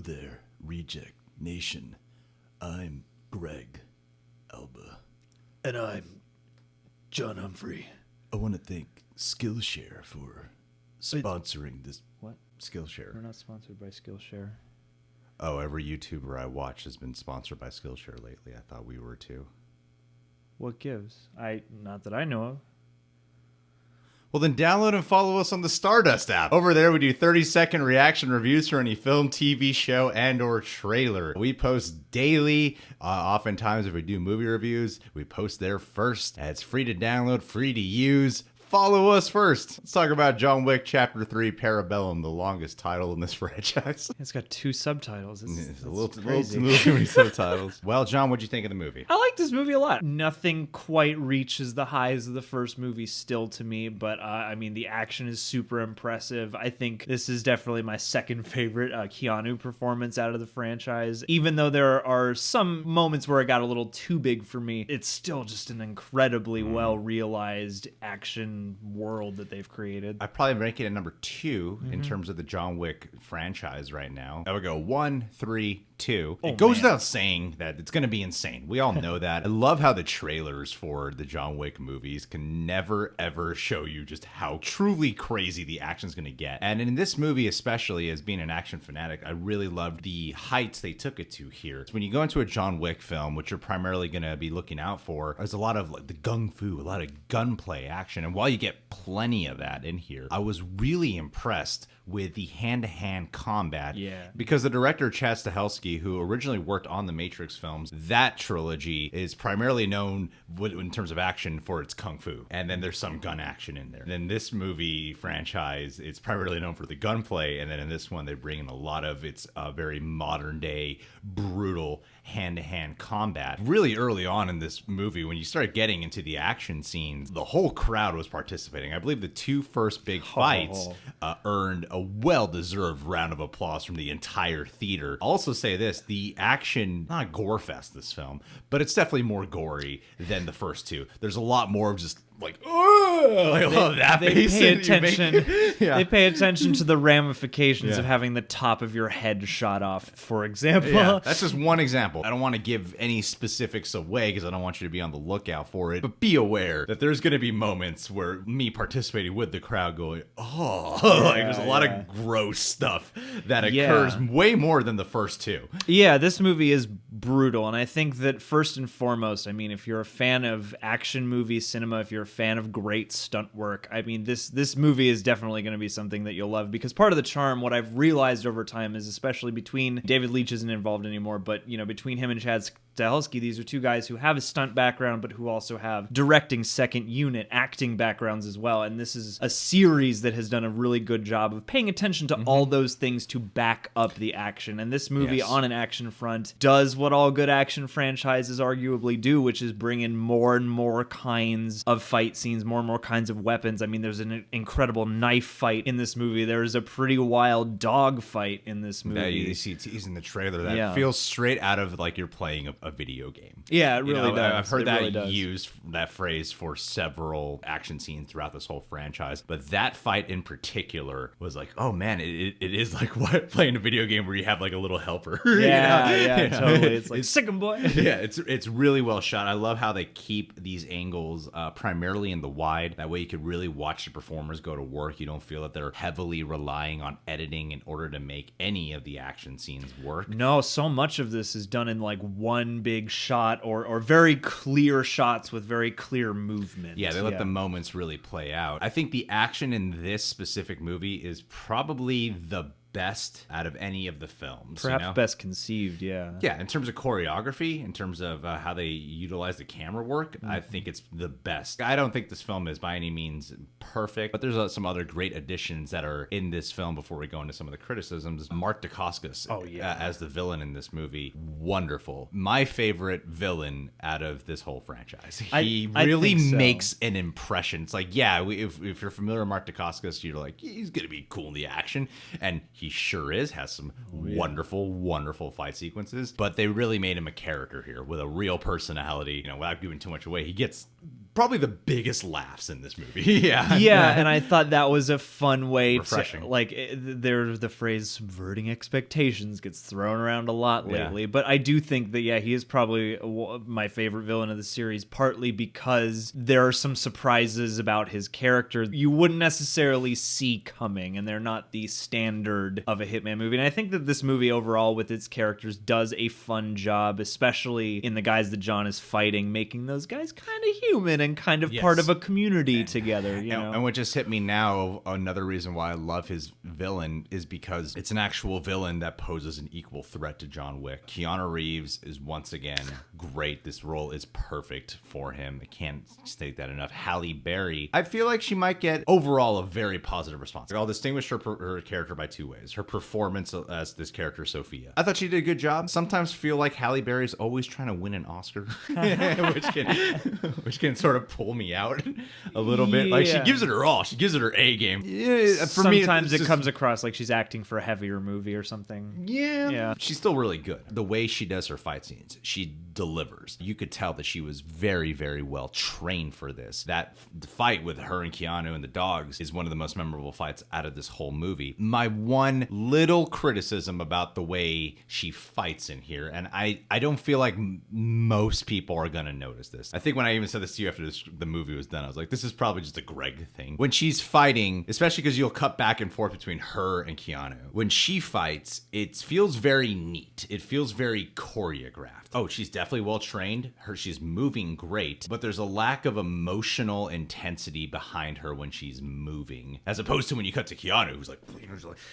there, Reject Nation. I'm Greg Alba. And I'm John Humphrey. I want to thank Skillshare for sponsoring this. What? Skillshare. We're not sponsored by Skillshare. Oh, every YouTuber I watch has been sponsored by Skillshare lately. I thought we were too. What gives? Not that I know of. Well, then download and follow us on the Stardust app. Over there, we do 30-second reaction reviews for any film, TV show, and or trailer. We post daily. Oftentimes, if we do movie reviews, we post there first. It's free to download, free to use. Follow us first. Let's talk about John Wick Chapter 3, Parabellum, the longest title in this franchise. It's got 2 subtitles. It's a little too many subtitles. Well, John, what'd you think of the movie? I like this movie a lot. Nothing quite reaches the highs of the first movie still to me, but I mean, the action is super impressive. I think this is definitely my second favorite Keanu performance out of the franchise. Even though there are some moments where it got a little too big for me, it's still just an incredibly well-realized action world that they've created. I'd probably rank it at number 2 in terms of the John Wick franchise right now. I would go 1, 3, 2. It goes without saying that it's going to be insane. We all know that. I love how the trailers for the John Wick movies can never, ever show you just how truly crazy the action's going to get. And in this movie, especially as being an action fanatic, I really loved the heights they took it to here. So when you go into a John Wick film, what you're primarily going to be looking out for, there's a lot of like the gung fu, a lot of gunplay action. And while you get plenty of that in here, I was really impressed with the hand-to-hand combat. Yeah. Because the director, Chad Stahelski, who originally worked on the Matrix films, that trilogy is primarily known in terms of action for its kung fu. And then there's some gun action in there. And then this movie franchise, it's primarily known for the gunplay. And then in this one, they bring in a lot of its very modern-day, brutal hand-to-hand combat. Really early on in this movie, when you start getting into the action scenes, the whole crowd was participating. I believe the 2 first big fights earned a well-deserved round of applause from the entire theater. I'll also say this, the action, not a gore fest this film, but it's definitely more gory than the first 2. There's a lot more of just like, oh, I love that. They pay attention. They pay attention to the ramifications of having the top of your head shot off, for example. Yeah, that's just one example. I don't want to give any specifics away because I don't want you to be on the lookout for it. But be aware that there's going to be moments where me participating with the crowd going, oh, like there's a lot of gross stuff that occurs way more than the first 2. Yeah, this movie is brutal. And I think that first and foremost, I mean, if you're a fan of action movie cinema, if you're a fan of great stunt work, I mean, this movie is definitely going to be something that you'll love, because part of the charm, what I've realized over time, is especially between David Leitch isn't involved anymore, but you know, between him and Chad Stahelski, these are 2 guys who have a stunt background, but who also have directing, second unit, acting backgrounds as well. And this is a series that has done a really good job of paying attention to all those things to back up the action. And this movie on an action front does what all good action franchises arguably do, which is bring in more and more kinds of fight scenes, more and more kinds of weapons. I mean, there's an incredible knife fight in this movie. There's a pretty wild dog fight in this movie. Yeah, you see teased in the trailer that feels straight out of like you're playing a video game. Yeah, it really does. I've heard that used, that phrase, for several action scenes throughout this whole franchise. But that fight in particular was like, oh man, it is like what, playing a video game where you have like a little helper. Yeah, totally. It's like, sick 'em, boy. Yeah, it's really well shot. I love how they keep these angles primarily in the wide. That way you could really watch the performers go to work. You don't feel that they're heavily relying on editing in order to make any of the action scenes work. No, so much of this is done in like one big shot or very clear shots with very clear movement. Yeah, they let the moments really play out. I think the action in this specific movie is probably the best out of any of the films. Perhaps best conceived, yeah. Yeah, in terms of choreography, in terms of how they utilize the camera work, I think it's the best. I don't think this film is by any means perfect, but there's some other great additions that are in this film before we go into some of the criticisms. Mark Dacascos as the villain in this movie, wonderful. My favorite villain out of this whole franchise. He really makes an impression. It's like, if you're familiar with Mark Dacascos, you're like, he's going to be cool in the action, and he sure is, has some wonderful fight sequences, but they really made him a character here with a real personality. You know, without giving too much away, he gets probably the biggest laughs in this movie. Yeah. Yeah, and I thought that was a fun way Refreshing. to, like, there's the phrase subverting expectations gets thrown around a lot lately, but I do think that, yeah, he is probably my favorite villain of the series, partly because there are some surprises about his character you wouldn't necessarily see coming, and they're not the standard of a Hitman movie. And I think that this movie overall with its characters does a fun job, especially in the guys that John is fighting, making those guys kind of human and kind of part of a community together. You know? And what just hit me now, another reason why I love his villain is because it's an actual villain that poses an equal threat to John Wick. Keanu Reeves is once again great. This role is perfect for him. I can't state that enough. Halle Berry, I feel like she might get overall a very positive response. I'll distinguish her character by two ways. Her performance as this character, Sophia. I thought she did a good job. Sometimes feel like Halle Berry's always trying to win an Oscar, which can sort of pull me out a little bit. Like, she gives it her all. She gives it her A game. Yeah, for me, sometimes it comes across like she's acting for a heavier movie or something. Yeah. She's still really good. The way she does her fight scenes, she delivers. You could tell that she was very, very well trained for this. That fight with her and Keanu and the dogs is one of the most memorable fights out of this whole movie. My one little criticism about the way she fights in here, and I don't feel like most people are going to notice this. I think when I even said this to you after the movie was done, I was like, this is probably just a Greg thing. When she's fighting, especially because you'll cut back and forth between her and Keanu, when she fights, it feels very neat. It feels very choreographed. Oh, she's definitely well trained. She's moving great, but there's a lack of emotional intensity behind her when she's moving, as opposed to when you cut to Keanu, who's like,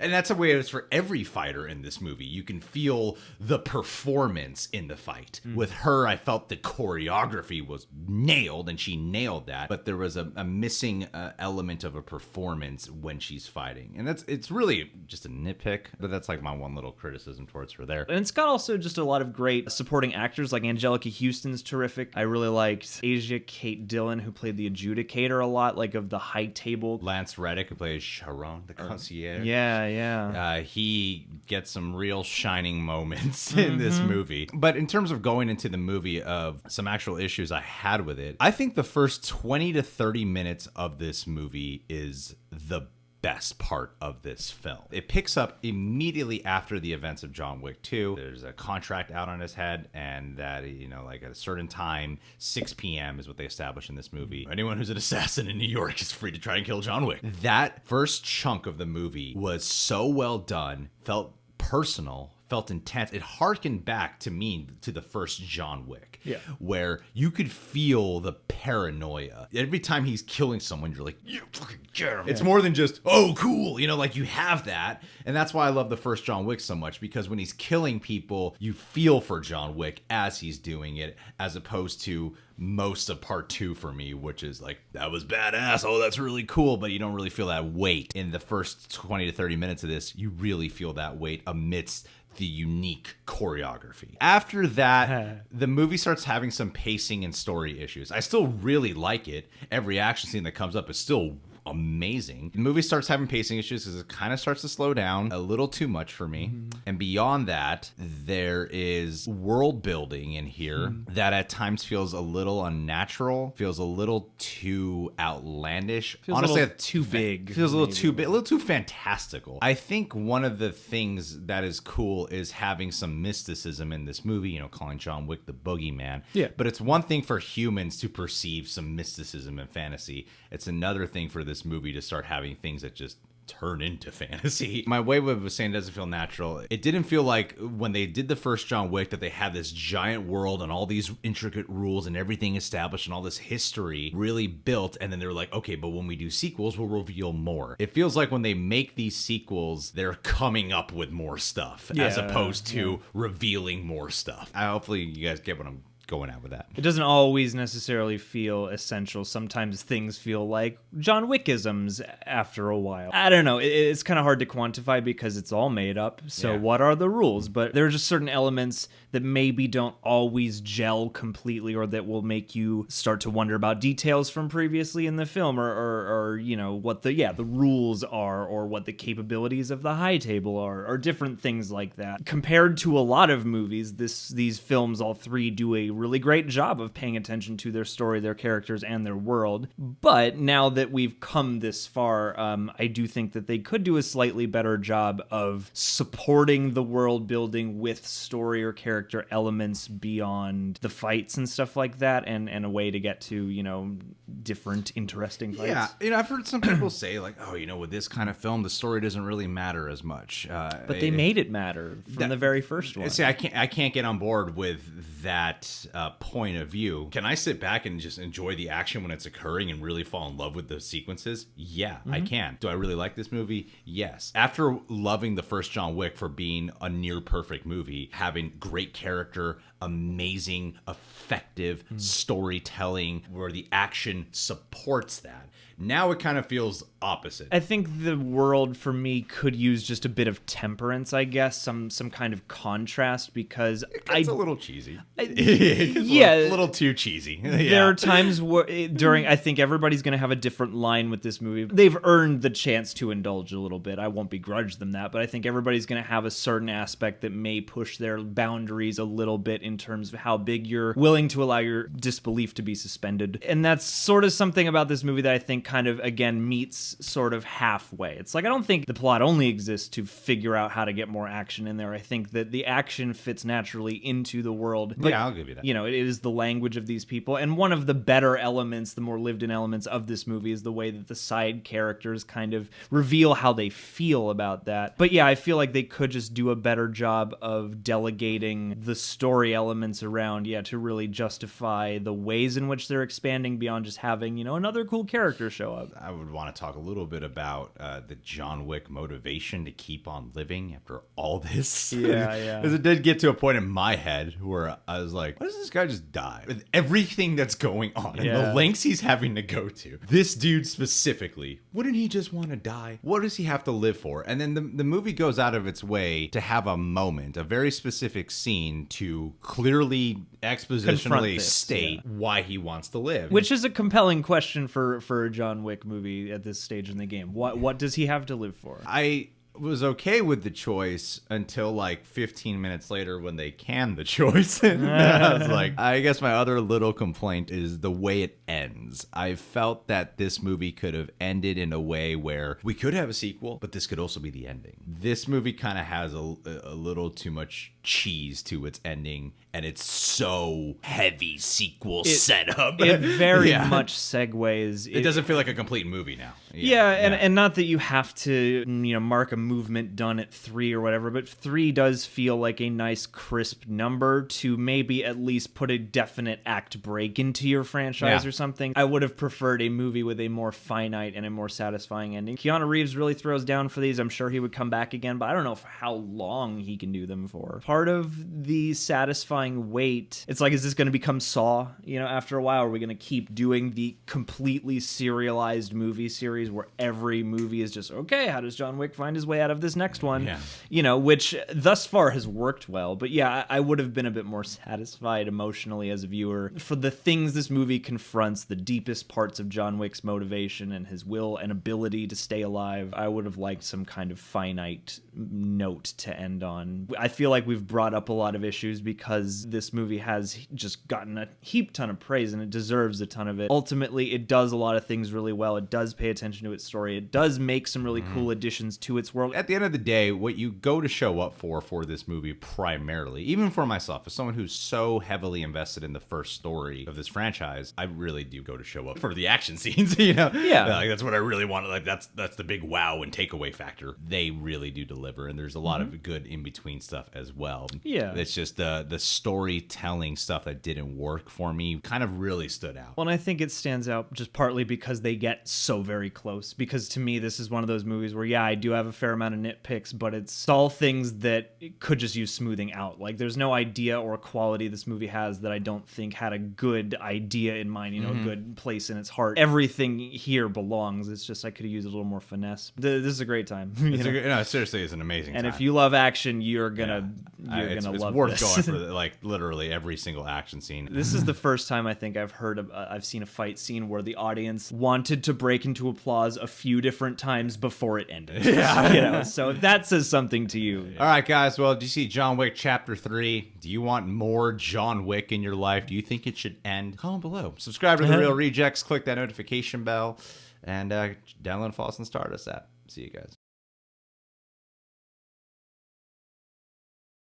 and that's the way it is for every fighter in this movie. You can feel the performance in the fight. With her, I felt the choreography was nailed, and she nailed that, but there was a missing element of a performance when she's fighting, and it's really just a nitpick, but that's like my one little criticism towards her there. And it's got also just a lot of great supporting actors, like Angelica Houston's terrific. I really liked Asia Kate Dillon, who played the adjudicator a lot, like of the high table. Lance Reddick, who plays Sharon, the concierge. Yeah. He gets some real shining moments in this movie. But in terms of going into the movie of some actual issues I had with it, I think the first 20 to 30 minutes of this movie is the best part of this film. It picks up immediately after the events of John Wick 2. There's a contract out on his head, and that, like at a certain time, 6 p.m. is what they establish in this movie. Anyone who's an assassin in New York is free to try and kill John Wick. That first chunk of the movie was so well done, felt personal, felt intense. It harkened back to me to the first John Wick, where you could feel the paranoia. Every time he's killing someone, you're like, you fucking get him. It's more than just, oh, cool. Like you have that. And that's why I love the first John Wick so much, because when he's killing people, you feel for John Wick as he's doing it, as opposed to most of part 2 for me, which is like, that was badass. Oh, that's really cool. But you don't really feel that weight. In the first 20 to 30 minutes of this, you really feel that weight amidst the unique choreography. After that, the movie starts having some pacing and story issues. I still really like it. Every action scene that comes up is still amazing. The movie starts having pacing issues because it kind of starts to slow down a little too much for me. And beyond that, there is world building in here that at times feels a little unnatural, feels a little too outlandish. Honestly, too big. Feels a little too big, a little too fantastical. I think one of the things that is cool is having some mysticism in this movie, calling John Wick the boogeyman. Yeah. But it's one thing for humans to perceive some mysticism and fantasy. It's another thing for this movie to start having things that just turn into fantasy. My way of saying it doesn't feel natural. It didn't feel like when they did the first John Wick that they had this giant world and all these intricate rules and everything established and all this history really built, and then they were like, okay, but when we do sequels, we'll reveal more. It feels like when they make these sequels, they're coming up with more stuff as opposed to revealing more stuff. Hopefully you guys get what I'm going out with that. It doesn't always necessarily feel essential. Sometimes things feel like John Wickisms after a while. I don't know. It's kind of hard to quantify because it's all made up. So what are the rules? But there are just certain elements that maybe don't always gel completely, or that will make you start to wonder about details from previously in the film, or what the rules are, or what the capabilities of the high table are, or different things like that. Compared to a lot of movies, these films, all three, do a really great job of paying attention to their story, their characters, and their world. But now that we've come this far, I do think that they could do a slightly better job of supporting the world building with story or character elements beyond the fights and stuff like that, and a way to get to, different interesting fights. Yeah, I've heard some people say like, oh, with this kind of film, the story doesn't really matter as much. But they made it matter from the very first one. See, I can't get on board with that point of view. Can I sit back and just enjoy the action when it's occurring and really fall in love with the sequences? Yeah, I can. Do I really like this movie? Yes. After loving the first John Wick for being a near perfect movie, having great character, amazing, effective storytelling where the action supports that, now it kind of feels opposite. I think the world for me could use just a bit of temperance, I guess, some kind of contrast, because it's a little cheesy. A little too cheesy. There are times where I think everybody's going to have a different line with this movie. They've earned the chance to indulge a little bit. I won't begrudge them that, but I think everybody's going to have a certain aspect that may push their boundaries a little bit in terms of how big you're willing to allow your disbelief to be suspended. And that's sort of something about this movie that I think kind of, again, meets sort of halfway. It's like, I don't think the plot only exists to figure out how to get more action in there. I think that the action fits naturally into the world. But, yeah, I'll give you that. It is the language of these people. And one of the better elements, the more lived in elements of this movie is the way that the side characters kind of reveal how they feel about that. But yeah, I feel like they could just do a better job of delegating the story elements around, to really justify the ways in which they're expanding beyond just having, another cool character show up. I would want to talk a little bit about the John Wick motivation to keep on living after all this. Yeah. Because it did get to a point in my head where I was like, why does this guy just die? With everything that's going on and the lengths he's having to go to. This dude specifically, wouldn't he just want to die? What does he have to live for? And then the movie goes out of its way to have a moment, a very specific scene to clearly expositionally state why he wants to live. Which is a compelling question for a John Wick movie at this stage in the game. What does he have to live for? I was okay with the choice until like 15 minutes later when they canned the choice. And I was like, I guess my other little complaint is the way it ends. I felt that this movie could have ended in a way where we could have a sequel, but this could also be the ending. This movie kind of has a little too much cheese to its ending, and it's so heavy sequel setup. It very much segues. It doesn't feel like a complete movie now. And not that you have to, mark a movement done at 3 or whatever, but 3 does feel like a nice crisp number to maybe at least put a definite act break into your franchise or something. I would have preferred a movie with a more finite and a more satisfying ending. Keanu Reeves really throws down for these. I'm sure he would come back again, but I don't know for how long he can do them for. Part of the satisfying wait, it's like, is this going to become Saw? After a while, are we going to keep doing the completely serialized movie series where every movie is just, okay, how does John Wick find his way out of this next one? Which thus far has worked well. But I would have been a bit more satisfied emotionally as a viewer for the things this movie confronts, the deepest parts of John Wick's motivation and his will and ability to stay alive. I would have liked some kind of finite note to end on. I feel like we've brought up a lot of issues because this movie has just gotten a heap ton of praise and it deserves a ton of it. Ultimately, it does a lot of things really well. It does pay attention to its story. It does make some really cool additions to its world. At the end of the day, what you go to show up for this movie primarily, even for myself, as someone who's so heavily invested in the first story of this franchise, I really do go to show up for the action scenes, Yeah. Like, that's what I really want. Like, that's the big wow and takeaway factor. They really do deliver, and there's a lot of good in-between stuff as well. Yeah. It's just the storytelling stuff that didn't work for me kind of really stood out. Well, and I think it stands out just partly because they get so very close. Because to me, this is one of those movies where, I do have a fair amount of nitpicks, but it's all things that could just use smoothing out. Like, there's no idea or quality this movie has that I don't think had a good idea in mind, a good place in its heart. Everything here belongs. It's just I could have used a little more finesse. This is a great time. No, seriously, it's an amazing time. And if you love action, you're going to you're it's gonna love worth this. going for like literally every single action scene. This is the first time I think I've seen a fight scene where the audience wanted to break into applause a few different times before it ended. Yeah, so if that says something to you. All right, guys. Well, do you see John Wick Chapter 3? Do you want more John Wick in your life? Do you think it should end? Comment below. Subscribe to The Real Rejects. Click that notification bell. And download and follow us on the Stardust app. See you guys.